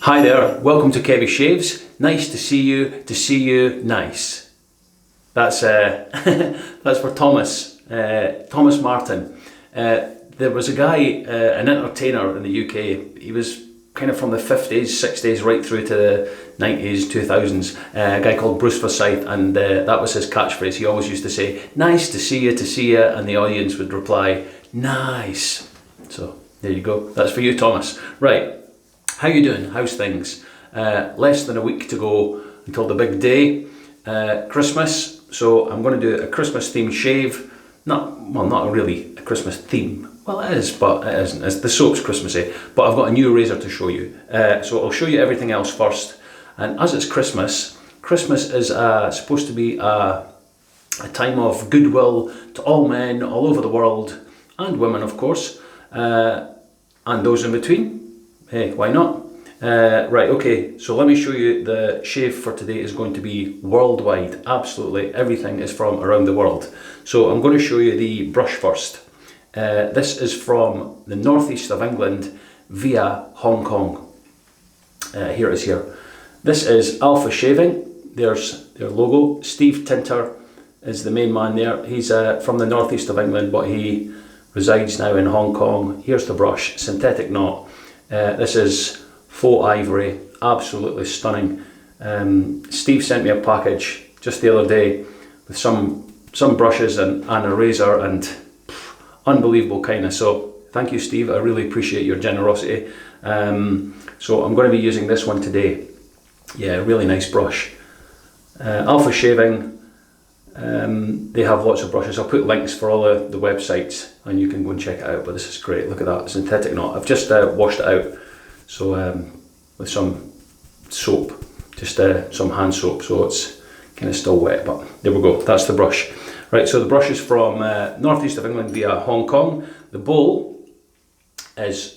Hi there, welcome to Kevy Shaves. Nice to see you, nice. That's that's for Thomas Martin. There was a guy, an entertainer in the UK, he was kind of from the 50s, 60s, right through to the 90s, 2000s, a guy called Bruce Forsyth, and that was his catchphrase. He always used to say, nice to see you, and the audience would reply, nice. So there you go, that's for you, Thomas. Right. How you doing? How's things? Less than a week to go until the big day, Christmas. So I'm going to do a Christmas themed shave. Not really a Christmas theme. Well, it is, but it isn't. The soap's Christmassy. But I've got a new razor to show you. So I'll show you everything else first. And as it's Christmas, Christmas is supposed to be a time of goodwill to all men all over the world, and women, of course, and those in between. Hey, why not? Right, okay, so let me show you. The shave for today is going to be worldwide. Absolutely everything is from around the world. So I'm going to show you the brush first. This is from the northeast of England via Hong Kong. Here it is here. This is Alpha Shaving. There's their logo. Steve Tinter is the main man there. He's from the northeast of England, but he resides now in Hong Kong. Here's the brush, synthetic knot. This is Faux Ivory, absolutely stunning. Steve sent me a package just the other day with some brushes and a razor, and unbelievable kindness. So thank you, Steve, I really appreciate your generosity. So I'm going to be using this one today. Yeah, really nice brush. Alpha Shaving, they have lots of brushes. I'll put links for all the websites and you can go and check it out, but this is great. Look at that, synthetic knot. I've just washed it out, so with some soap, just some hand soap, so it's kind of still wet, but there we go, that's the brush. Right, so the brush is from northeast of England via Hong Kong. The bowl is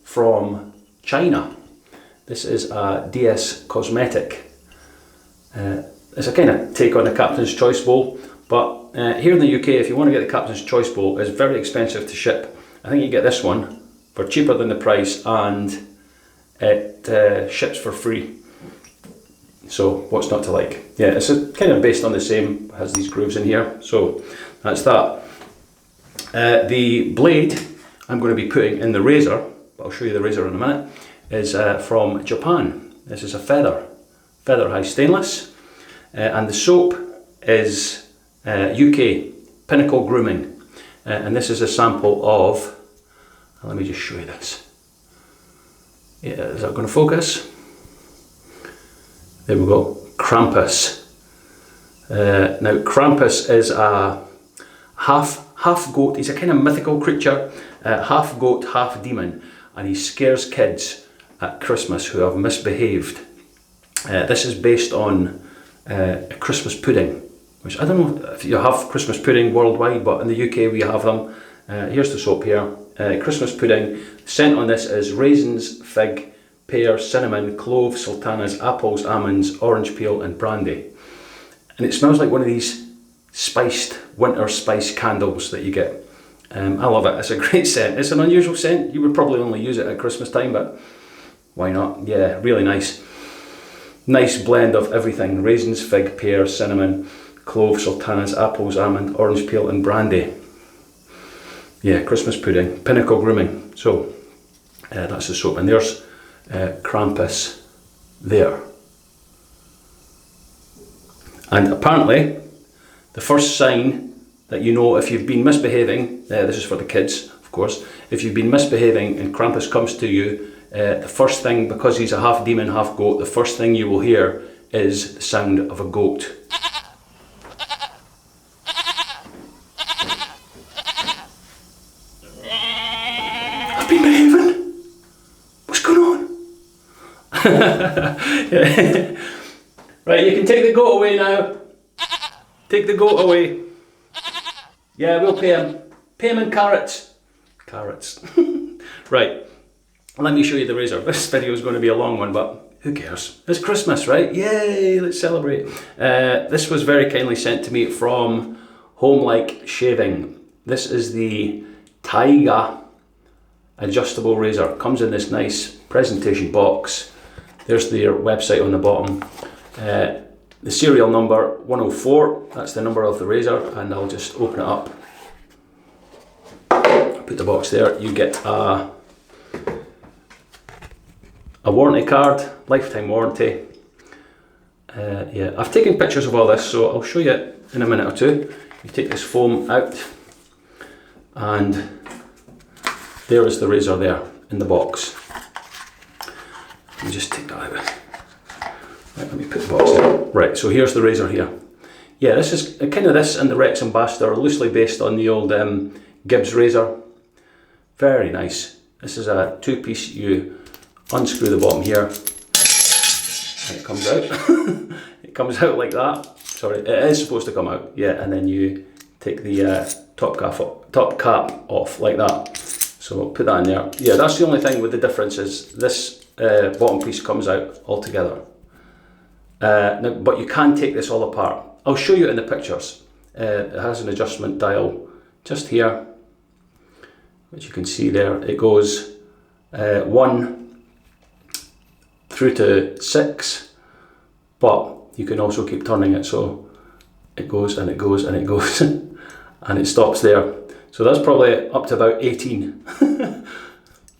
from China. This is a DS Cosmetic. It's a kind of take on the Captain's Choice bowl, but here in the UK, if you want to get the Captain's Choice bowl, it's very expensive to ship. I think you get this one for cheaper than the price, and it ships for free. So what's not to like? Yeah, it's kind of based on the same, has these grooves in here, so that's that. The blade I'm going to be putting in the razor, but I'll show you the razor in a minute, is from Japan. This is a feather high stainless. And the soap is UK, Pinnacle Grooming. And this is a sample of, let me just show you this. Yeah, is that going to focus? There we go, Krampus. Now Krampus is a half goat, he's a kind of mythical creature, half goat, half demon, and he scares kids at Christmas who have misbehaved. This is based on a Christmas pudding, which I don't know if you have Christmas pudding worldwide, but in the UK we have them. Here's the soap here. Christmas pudding. Scent on this is raisins, fig, pear, cinnamon, clove, sultanas, apples, almonds, orange peel and brandy. And it smells like one of these spiced winter spice candles that you get. I love it. It's a great scent. It's an unusual scent. You would probably only use it at Christmas time, but why not? Yeah, really nice. Nice blend of everything. Raisins, fig, pear, cinnamon, clove, sultanas, apples, almond, orange peel and brandy. Yeah, Christmas pudding. Pinnacle Grooming. So that's the soap, and there's Krampus there. And apparently the first sign that you know if you've been misbehaving, this is for the kids of course, if you've been misbehaving and Krampus comes to you, the first thing, because he's a half demon, half goat, the first thing you will hear is the sound of a goat. I've been behaving. What's going on? Yeah. Right, you can take the goat away now. Take the goat away. Yeah, we'll pay him. Pay him in carrots. Carrots. Right. Let me show you the razor. This video is going to be a long one, but who cares? It's Christmas, right? Yay, let's celebrate. This was very kindly sent to me from Homelike Shaving. This is the Taiga adjustable razor. Comes in this nice presentation box. There's their website on the bottom. The serial number 104, that's the number of the razor, and I'll just open it up. Put the box there. You get a warranty card, lifetime warranty. Yeah, I've taken pictures of all this, so I'll show you in a minute or two. You take this foam out, and there is the razor there in the box. Let me just take that out. Right, let me put the box there. Right, so here's the razor here. Yeah, this is kind of this and the Rex Ambassador are loosely based on the old Gibbs razor. Very nice. This is a two-piece. You unscrew the bottom here, and it comes out. It comes out like that. Sorry, it is supposed to come out. Yeah, and then you take the top cap off like that. So put that in there. Yeah, that's the only thing with the difference is this bottom piece comes out altogether. Now, but you can take this all apart. I'll show you in the pictures. It has an adjustment dial just here, which you can see there. It goes 1 through to 6, but you can also keep turning it, so it goes and it goes and it goes and it stops there. So that's probably up to about 18.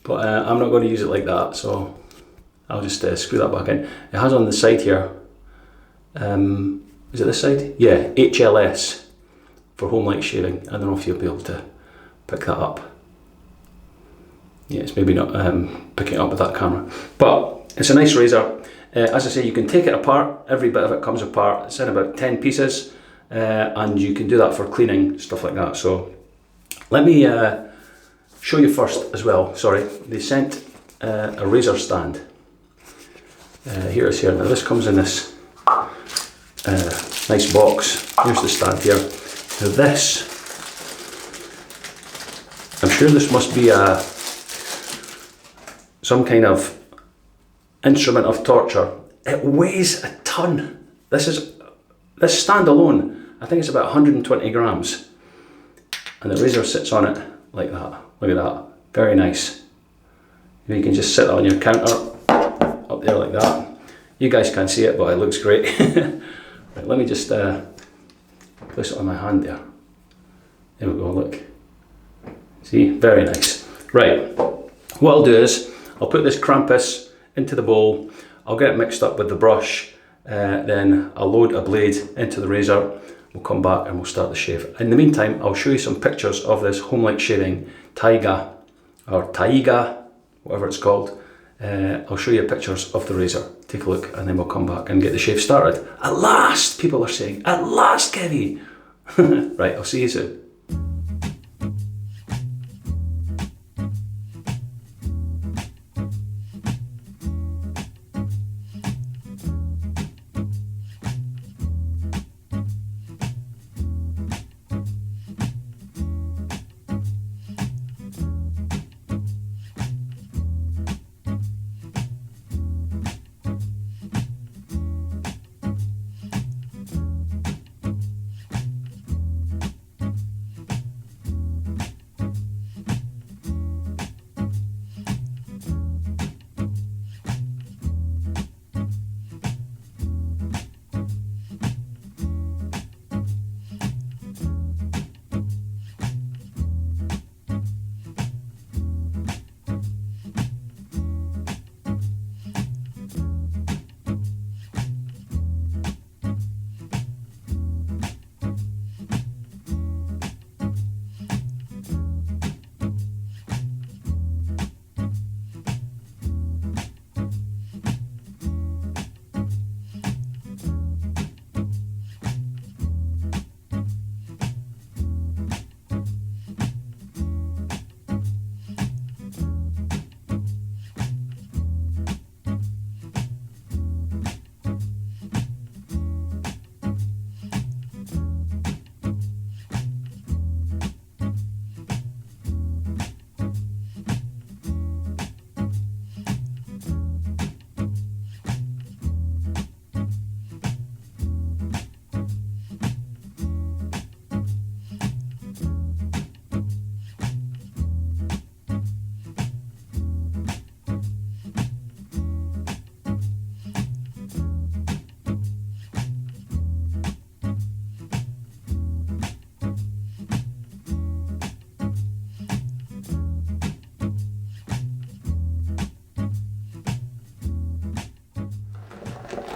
But I'm not going to use it like that, so I'll just screw that back in. It has on the side here, is it this side? Yeah, HLS for Homelike shaving. I don't know if you'll be able to pick that up. Yeah, it's maybe not picking it up with that camera, but it's a nice razor. As I say, you can take it apart. Every bit of it comes apart. It's in about 10 pieces, and you can do that for cleaning, stuff like that. So let me show you first as well. Sorry, they sent a razor stand. Here it is here. Now this comes in this nice box. Here's the stand here. Now this, I'm sure this must be some kind of instrument of torture. It weighs a ton. This stand alone, I think it's about 120 grams. And the razor sits on it like that. Look at that. Very nice. You can just sit on your counter up there like that. You guys can't see it, but it looks great. Right, let me just place it on my hand there. There we go, look. See, very nice. Right, what I'll do is, I'll put this Krampus into the bowl, I'll get it mixed up with the brush, then I'll load a blade into the razor, we'll come back and we'll start the shave. In the meantime, I'll show you some pictures of this Homelike shaving Taiga, or Taiga, whatever it's called. I'll show you pictures of the razor. Take a look and then we'll come back and get the shave started. At last, people are saying, at last, Kevy. Right, I'll see you soon.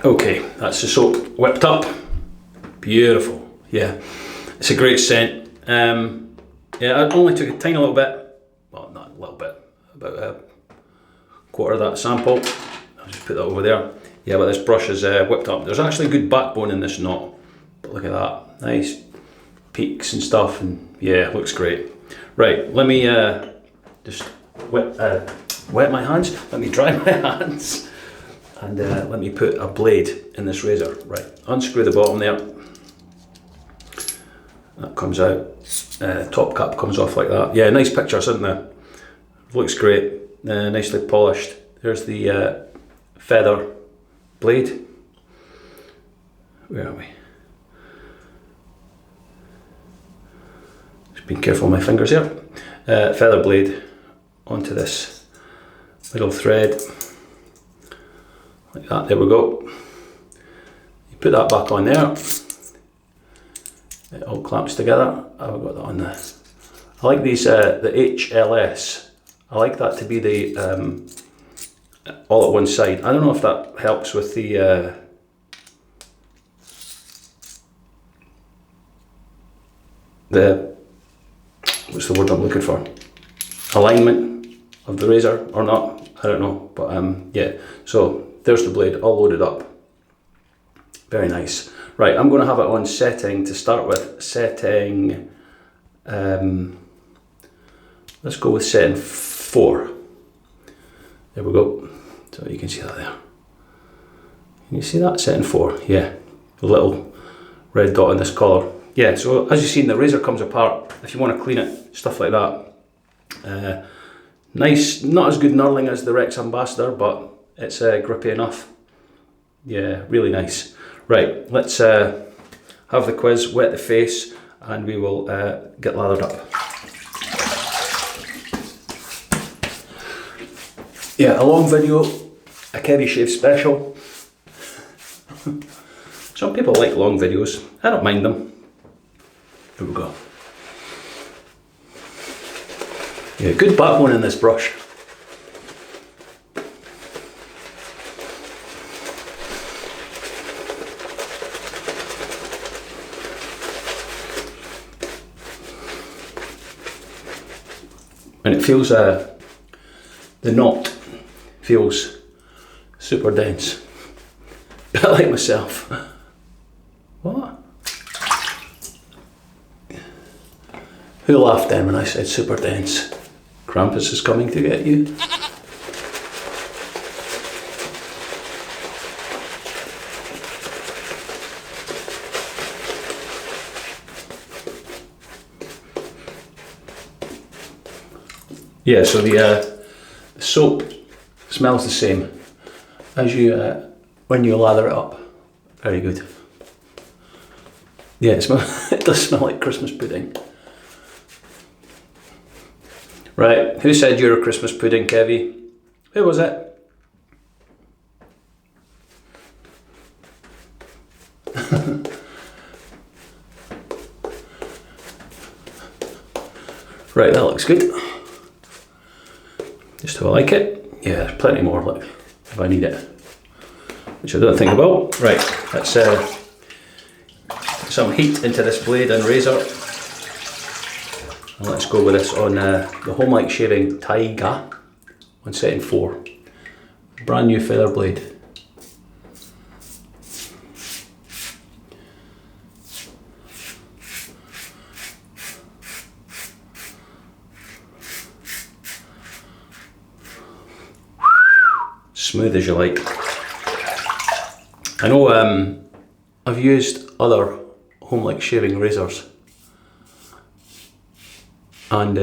Okay, that's the soap whipped up. Beautiful, yeah. It's a great scent. Yeah, I only took a tiny little bit, well, not a little bit, about a quarter of that sample. I'll just put that over there. Yeah, but this brush is whipped up. There's actually a good backbone in this knot. But look at that, nice peaks and stuff, and yeah, looks great. Right, let me just wet my hands. Let me dry my hands, and let me put a blade in this razor. Right, unscrew the bottom there. That comes out. Top cap comes off like that. Yeah, nice pictures, isn't there? Looks great. Nicely polished. There's the feather blade. Where are we? Just being careful with my fingers here. Feather blade onto this little thread. Like that, there we go. You put that back on there. It all clamps together. I've got that on there. I like these, the HLS. I like that to be the all at one side. I don't know if that helps with the what's the word I'm looking for? Alignment of the razor or not. I don't know, but yeah. So there's the blade all loaded up. Very nice. Right, I'm going to have it on setting to start with. Setting, let's go with setting 4. There we go. So you can see that there. Can you see that? Setting 4, yeah. A little red dot in this collar. Yeah, so as you've seen, the razor comes apart. If you want to clean it, stuff like that. Nice, not as good knurling as the Rex Ambassador, but it's grippy enough. Yeah, really nice. Right, let's have the quiz, wet the face, and we will get lathered up. Yeah, a long video, a Kevy shave special. Some people like long videos, I don't mind them. Here we go. Yeah, good backbone in this brush. And it feels, the knot feels super dense. A bit like myself. What? Who laughed then when I said super dense? Krampus is coming to get you. Yeah, so the soap smells the same as you when you lather it up. Very good. Yeah, it does smell like Christmas pudding. Right, who said you're a Christmas pudding, Kevy? Who was it? Right, that looks good. Just how I like it. Yeah, there's plenty more, look, if I need it. Which I don't think about. Right, let's put some heat into this blade and razor. And let's go with this on the Homelike shaving Taiga on setting 4. Brand new feather blade. Smooth as you like. I know I've used other Homelike shaving razors, and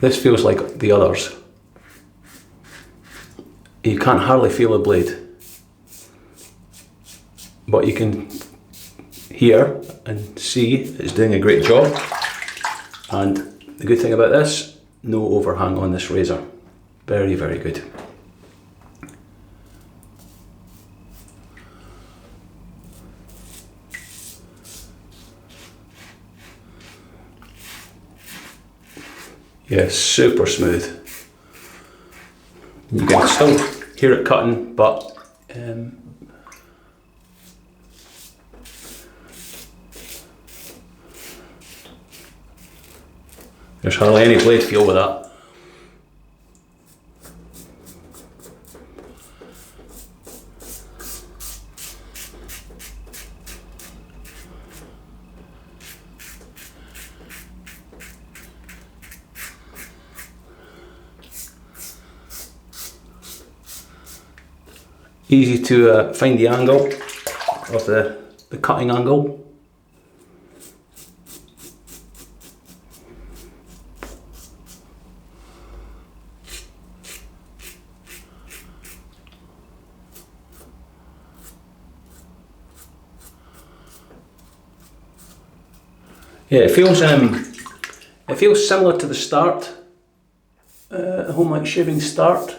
this feels like the others. You can't hardly feel the blade, but you can hear and see it's doing a great job. And the good thing about this, no overhang on this razor. Very, very good. Yeah, super smooth. You can still hear it cutting, but There's hardly any blade feel with that. Easy to find the angle of the cutting angle. Yeah, it feels similar to the Start, Homelike shaving Start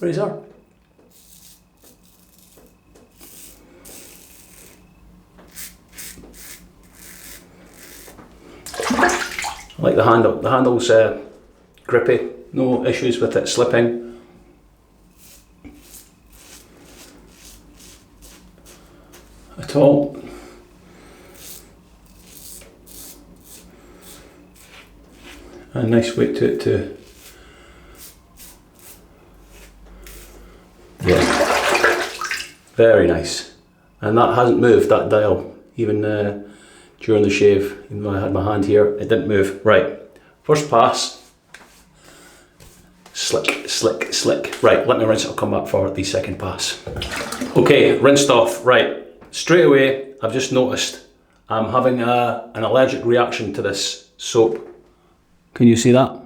razor. I like the handle. The handle's grippy, no issues with it slipping. At all. A nice weight to it too. Yeah, very nice. And that hasn't moved, that dial, even during the shave. Even though I had my hand here, it didn't move. Right, first pass. Slick, slick, slick. Right, let me rinse it, I'll come back for the second pass. Okay, rinsed off. Right, straight away, I've just noticed I'm having an allergic reaction to this soap. Can you see that?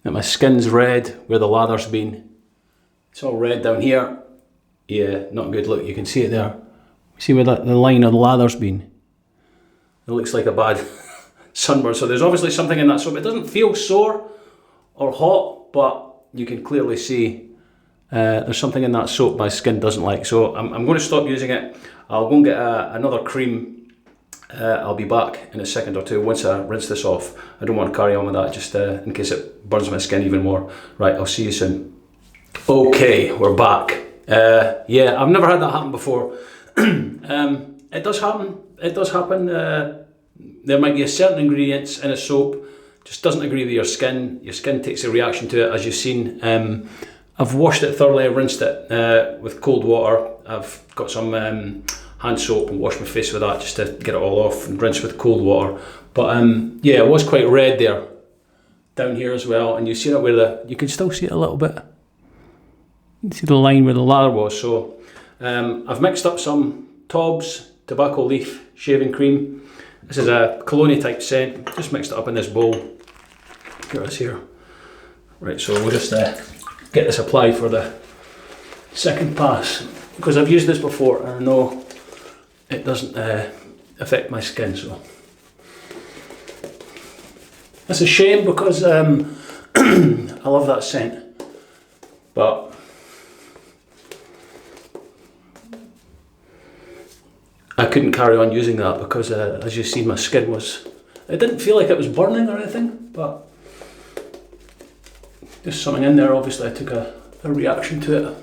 That my skin's red where the lather's been. It's all red down here. Yeah, not good. Look, you can see it there. See where the line of the lather's been? It looks like a bad sunburn. So there's obviously something in that soap. It doesn't feel sore or hot, but you can clearly see there's something in that soap my skin doesn't like. So I'm going to stop using it. I'll go and get another cream. I'll be back in a second or two once I rinse this off. I don't want to carry on with that just in case it burns my skin even more. Right, I'll see you soon. Okay, we're back. Yeah, I've never had that happen before. It does happen. It does happen. There might be a certain ingredients in a soap just doesn't agree with your skin. Your skin takes a reaction to it, as you've seen. I've washed it thoroughly. I rinsed it with cold water. I've got some hand soap and washed my face with that just to get it all off and rinse with cold water. But yeah, it was quite red there, down here as well. And you see that where you can still see it a little bit. You can see the line where the lather was. So I've mixed up some TOBS tobacco leaf shaving cream. This is a cologne type scent. Just mixed it up in this bowl. Here it is here. Right, so we'll just get this applied for the second pass, because I've used this before and I know it doesn't affect my skin. So that's a shame, because I love that scent, but I couldn't carry on using that because as you see, my skin was, it didn't feel like it was burning or anything, but there's something in there. Obviously I took a reaction to it.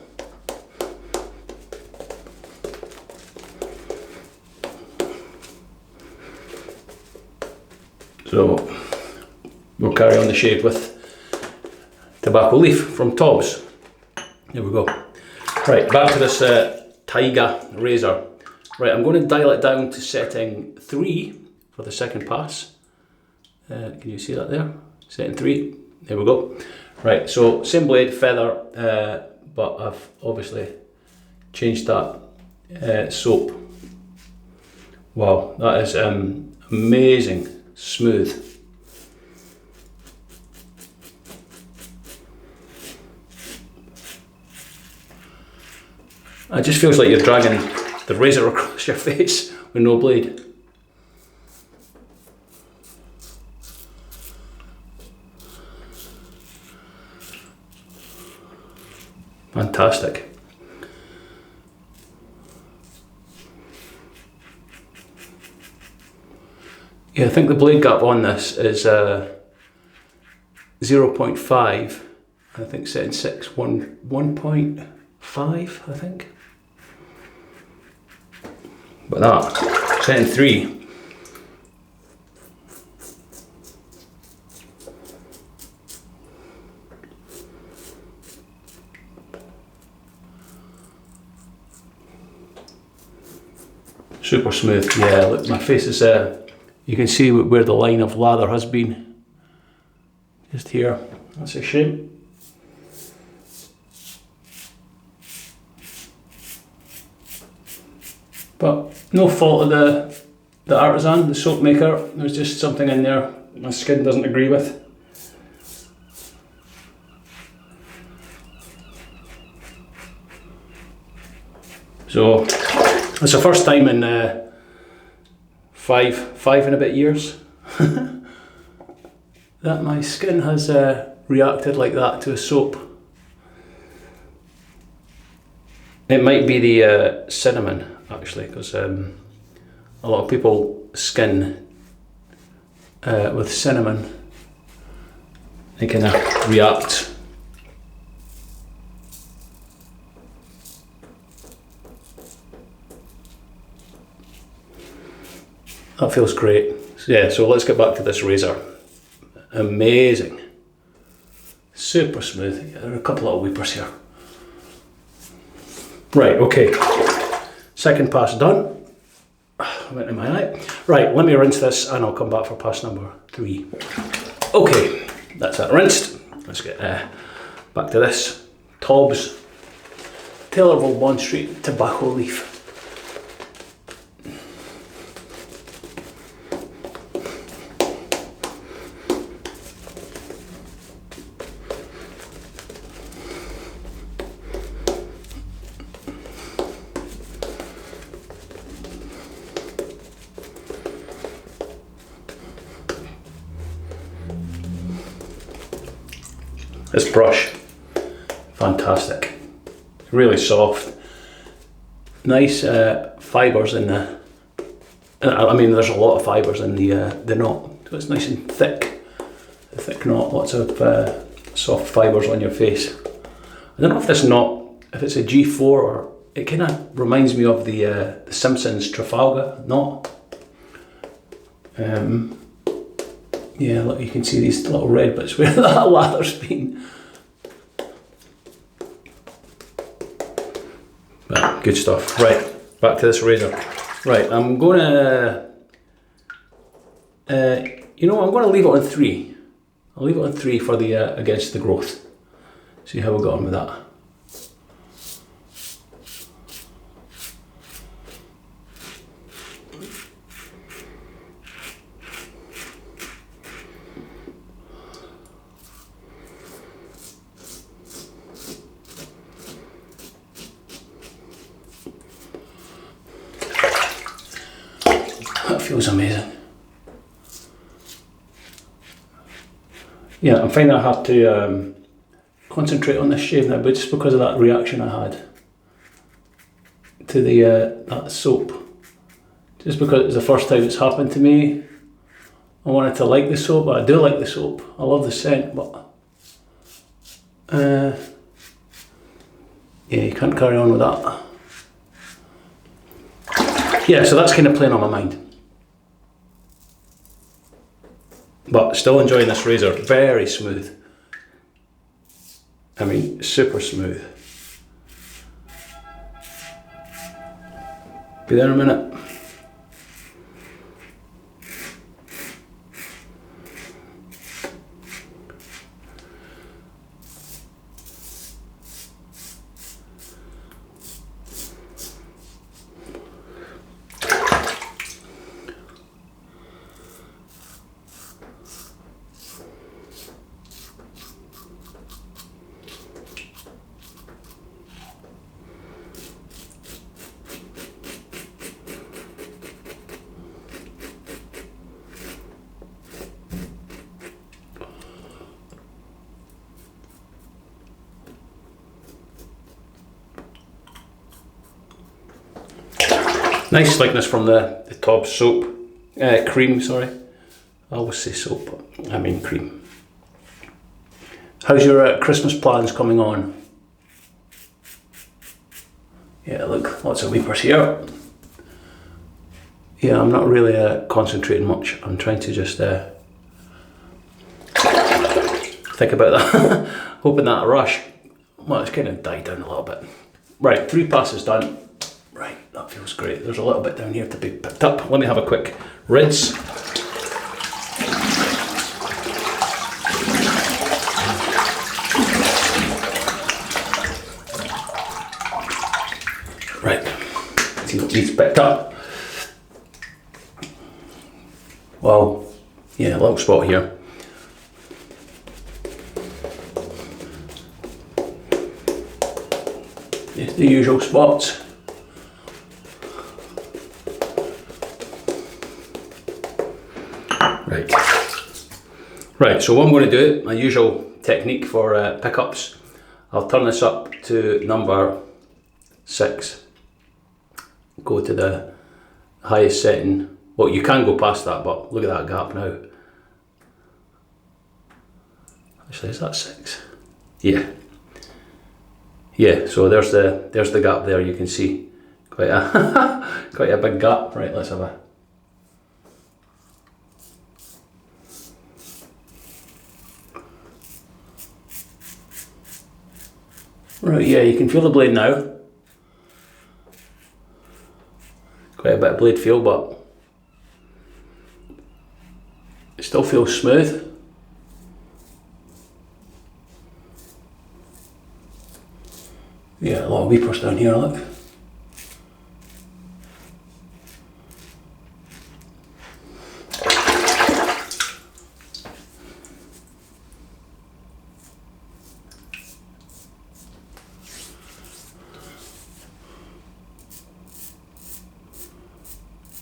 So we'll carry on the shave with tobacco leaf from TOBS. There we go. Right, back to this Taiga razor. Right, I'm going to dial it down to setting 3 for the second pass. Can you see that there? Setting 3. There we go. Right, so same blade, feather, but I've obviously changed that soap. Wow, that is amazing smooth. It just feels like you're dragging the razor across your face with no blade. Fantastic. Yeah, I think the blade gap on this is 0.5. I think setting 6, 1.5, I think. But that, setting 3. Super smooth. Yeah, look, my face is, you can see where the line of lather has been. Just here. That's a shame. But no fault of the artisan, the soap maker. There's just something in there my skin doesn't agree with. So it's the first time in five and a bit years that my skin has reacted like that to a soap. It might be the cinnamon actually, because a lot of people skin with cinnamon, they kind of react. That feels great. Yeah, so let's get back to this razor. Amazing. Super smooth. There are a couple of weepers here. Right, okay. Second pass done. Went in my eye. Right, let me rinse this and I'll come back for pass number 3. Okay, that's that rinsed. Let's get back to this. TOBS Taylorville Bond Street Tobacco Leaf. This brush, fantastic, really soft, nice fibres in the, I mean there's a lot of fibres in the knot, so it's nice and thick, a thick knot, lots of soft fibres on your face. I don't know if this knot, if it's a G4 or, it kind of reminds me of the Simpsons Trafalgar knot. Yeah, look, you can see these little red bits where that lather's been. But good stuff. Right, back to this razor. Right, I'm gonna, you know what, I'm gonna leave it on 3. I'll leave it on 3 for the against the growth. See how we got on with that. That feels amazing. Yeah, I'm finding I have to concentrate on this shave now, but just because of that reaction I had to the that soap. Just because it's the first time it's happened to me, I wanted to like the soap, but I do like the soap. I love the scent, but yeah, you can't carry on with that. Yeah, so that's kind of playing on my mind. But still enjoying this razor, very smooth. I mean, super smooth. Be there in a minute. Nice slickness from the TOBS soap, cream, sorry. I always say soap, I mean cream. How's your Christmas plans coming on? Yeah, look, lots of weepers here. Yeah, I'm not really concentrating much. I'm trying to just think about that. Hoping that rush, well, it's kind of died down a little bit. Right, 3 passes done. Right, that feels great. There's a little bit down here to be picked up. Let me have a quick rinse. Right, see what needs picked up. Well, yeah, a little spot here. It's the usual spots. Right, so what I'm going to do, my usual technique for pickups, I'll turn this up to number 6. Go to the highest setting. Well, you can go past that, but look at that gap now. Actually, is that 6? Yeah. Yeah, so there's the gap there, you can see. Quite a quite a big gap. Right, let's have a right, yeah, you can feel the blade now. Quite a bit of blade feel, but it still feels smooth. Yeah, a lot of weepers down here, look.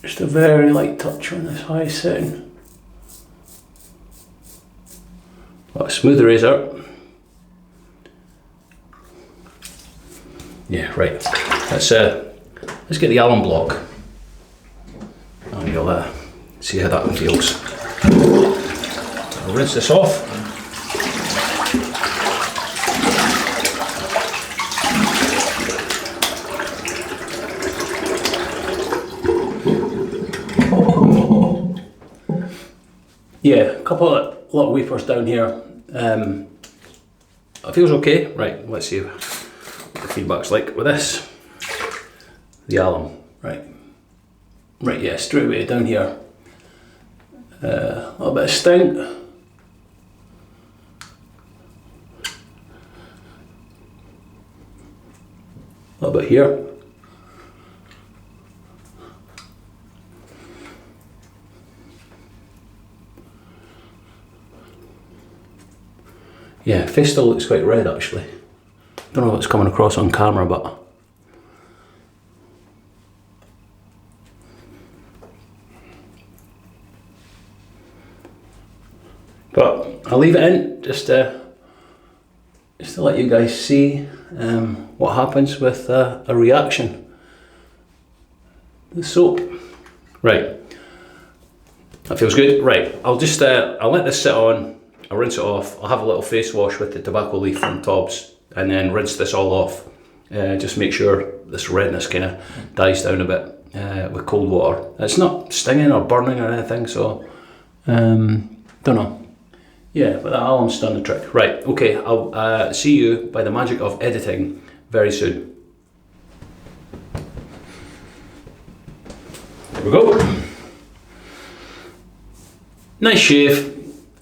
Just a very light touch on this high setting. Got a smooth razor. Yeah, right. Let's get the alum block. And you'll see how that one feels. I'll rinse this off. Yeah, a couple of lot of weepers down here. It feels okay. Right, let's see what the feedback's like with this. The alum, right. Right, yeah, straight away down here. A little bit of sting. A little bit here. Yeah, face still looks quite red actually. Don't know what's coming across on camera, but I'll leave it in just to let you guys see what happens with a reaction. The soap. Right, that feels good. Right, I'll just I'll let this sit on. I'll rinse it off. I'll have a little face wash with the tobacco leaf from TOBS, and then rinse this all off. Just make sure this redness kind of dies down a bit with cold water. It's not stinging or burning or anything, so don't know. Yeah, but that alum's done the trick. Right, okay, I'll see you by the magic of editing very soon. There we go. Nice shave.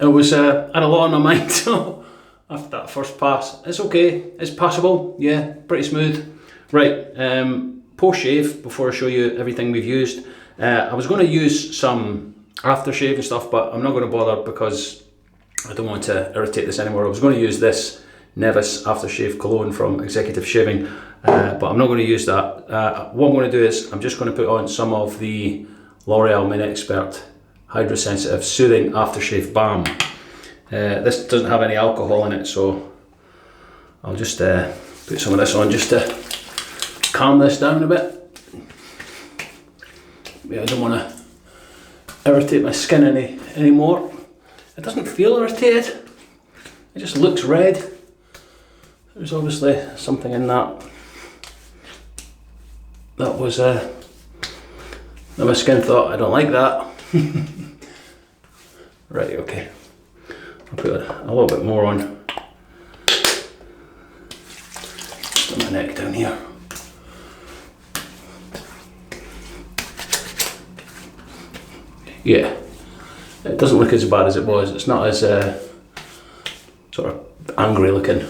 It was, I had a lot on my mind, so after that first pass, it's okay, it's passable, yeah, pretty smooth. Right, post shave, before I show you everything we've used, I was going to use some aftershave and stuff, but I'm not going to bother because I don't want to irritate this anymore. I was going to use this Nevis aftershave cologne from Executive Shaving, but I'm not going to use that. What I'm going to do is, I'm just going to put on some of the L'Oreal Men Expert Hydrosensitive Soothing Aftershave Balm. This doesn't have any alcohol in it, so I'll just put some of this on just to calm this down a bit. Yeah, I don't want to irritate my skin anymore. It doesn't feel irritated, it just looks red. There's obviously something in that was Now my skin thought, I don't like that. Right, okay. I'll put a little bit more on. Just on my neck down here. Yeah, it doesn't look as bad as it was. It's not as sort of angry looking.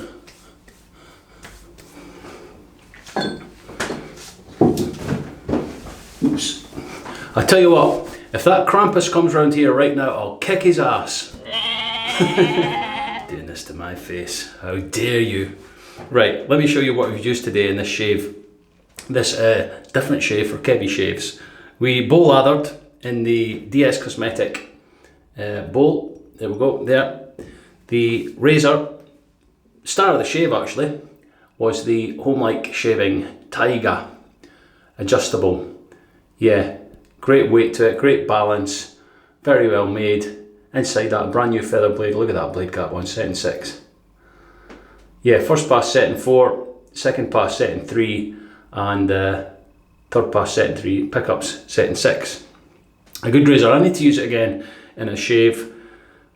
Oops. I tell you what, if that Krampus comes round here right now, I'll kick his ass. Doing this to my face, how dare you. Right, let me show you what we've used today in this shave. This different shave for Kevy shaves. We bowl lathered in the DS Cosmetic bowl. There we go, there. The razor, star of the shave actually, was the Homelike shaving Taiga, adjustable. Yeah, great weight to it, great balance, very well made. Inside that brand new feather blade, look at that blade cap on, set in 6. Yeah, first pass set in 4, second pass set in 3, and third pass set in 3, pickups set in 6. A good razor. I need to use it again in a shave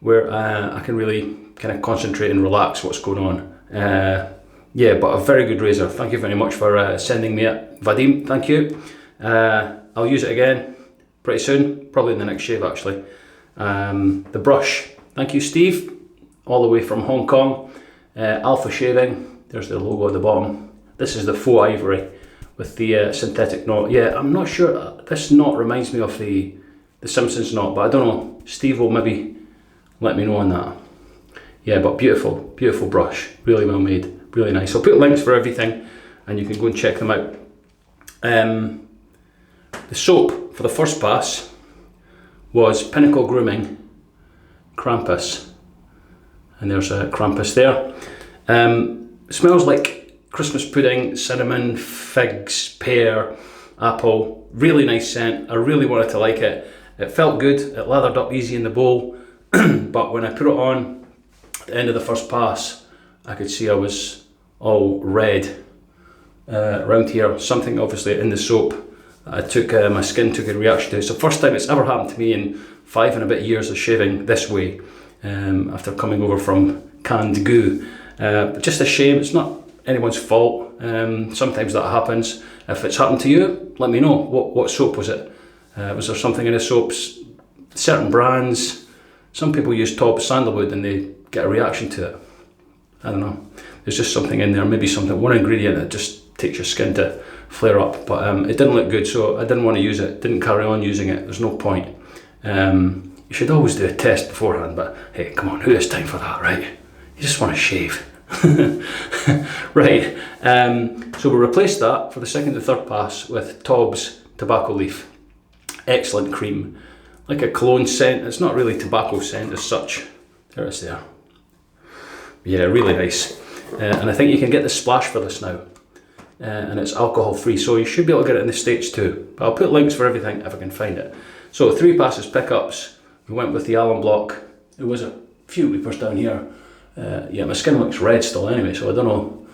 where I can really kind of concentrate and relax what's going on. Yeah, but a very good razor. Thank you very much for sending me it. Vadim, thank you. I'll use it again pretty soon, probably in the next shave actually. The brush, thank you Steve, all the way from Hong Kong. Alpha Shaving, there's the logo at the bottom. This is the Faux Ivory with the synthetic knot. Yeah, I'm not sure, this knot reminds me of the Simpsons knot, but I don't know. Steve will maybe let me know on that. Yeah, but beautiful, beautiful brush, really well made, really nice. I'll put links for everything and you can go and check them out. The soap for the first pass was Pinnacle Grooming Krampus, and there's a Krampus there. Smells like Christmas pudding, cinnamon, figs, pear, apple. Really nice scent. I really wanted to like it. It felt good. It lathered up easy in the bowl, but when I put it on at the end of the first pass, I could see I was all red around here. Something obviously in the soap. My skin took a reaction to it. It's the first time it's ever happened to me in 5 and a bit years of shaving this way, after coming over from canned goo. Just a shame, it's not anyone's fault. Sometimes that happens. If it's happened to you, let me know. What soap was it? Was there something in the soaps? Certain brands, some people use TOBS sandalwood and they get a reaction to it. I don't know. There's just something in there, maybe one ingredient that just takes your skin to flare up, but it didn't look good, so I didn't want to use it, didn't carry on using it. There's no point. You should always do a test beforehand, but hey, come on, who has time for that, right? You just want to shave. Right, so we'll replace that for the second and third pass with TOBS tobacco leaf. Excellent cream, like a cologne scent. It's not really tobacco scent as such. There it's there. Yeah, really nice. And I think you can get the splash for this now. And it's alcohol free, so you should be able to get it in the States too. But I'll put links for everything if I can find it. So 3 passes pickups. We went with the Alum block. There was a few weepers down here. Yeah, my skin looks red still anyway, so I don't know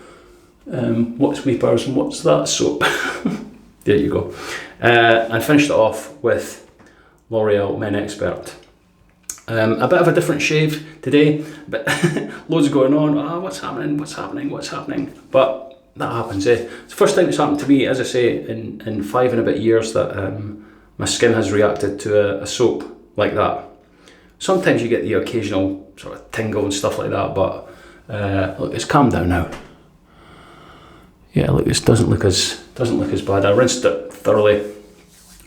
what's weepers and what's that soap. There you go. And finished it off with L'Oreal Men Expert. A bit of a different shave today, but loads going on. What's happening? But that happens, eh? It's the first time it's happened to me, as I say, in 5 and a bit years that my skin has reacted to a soap like that. Sometimes you get the occasional sort of tingle and stuff like that, but look, it's calmed down now. Yeah, look, this doesn't look as bad. I rinsed it thoroughly,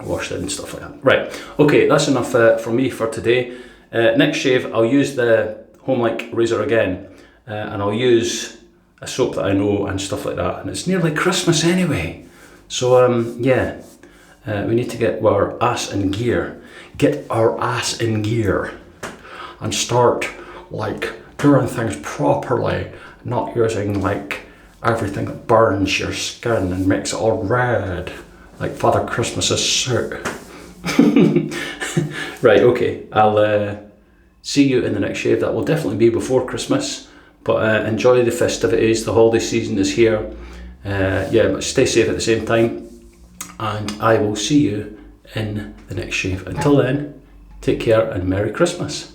washed it and stuff like that. Right, okay, that's enough for me for today. Next shave, I'll use the Homelike razor again, and I'll use a soap that I know and stuff like that. And it's nearly Christmas anyway, so yeah, we need to get our ass in gear. Get our ass in gear and start like doing things properly, not using like everything that burns your skin and makes it all red, like Father Christmas's suit. Right, okay, I'll see you in the next shave. That will definitely be before Christmas, but enjoy the festivities. The holiday season is here. Yeah, but stay safe at the same time, and I will see you in the next shave. Until then, take care and Merry Christmas.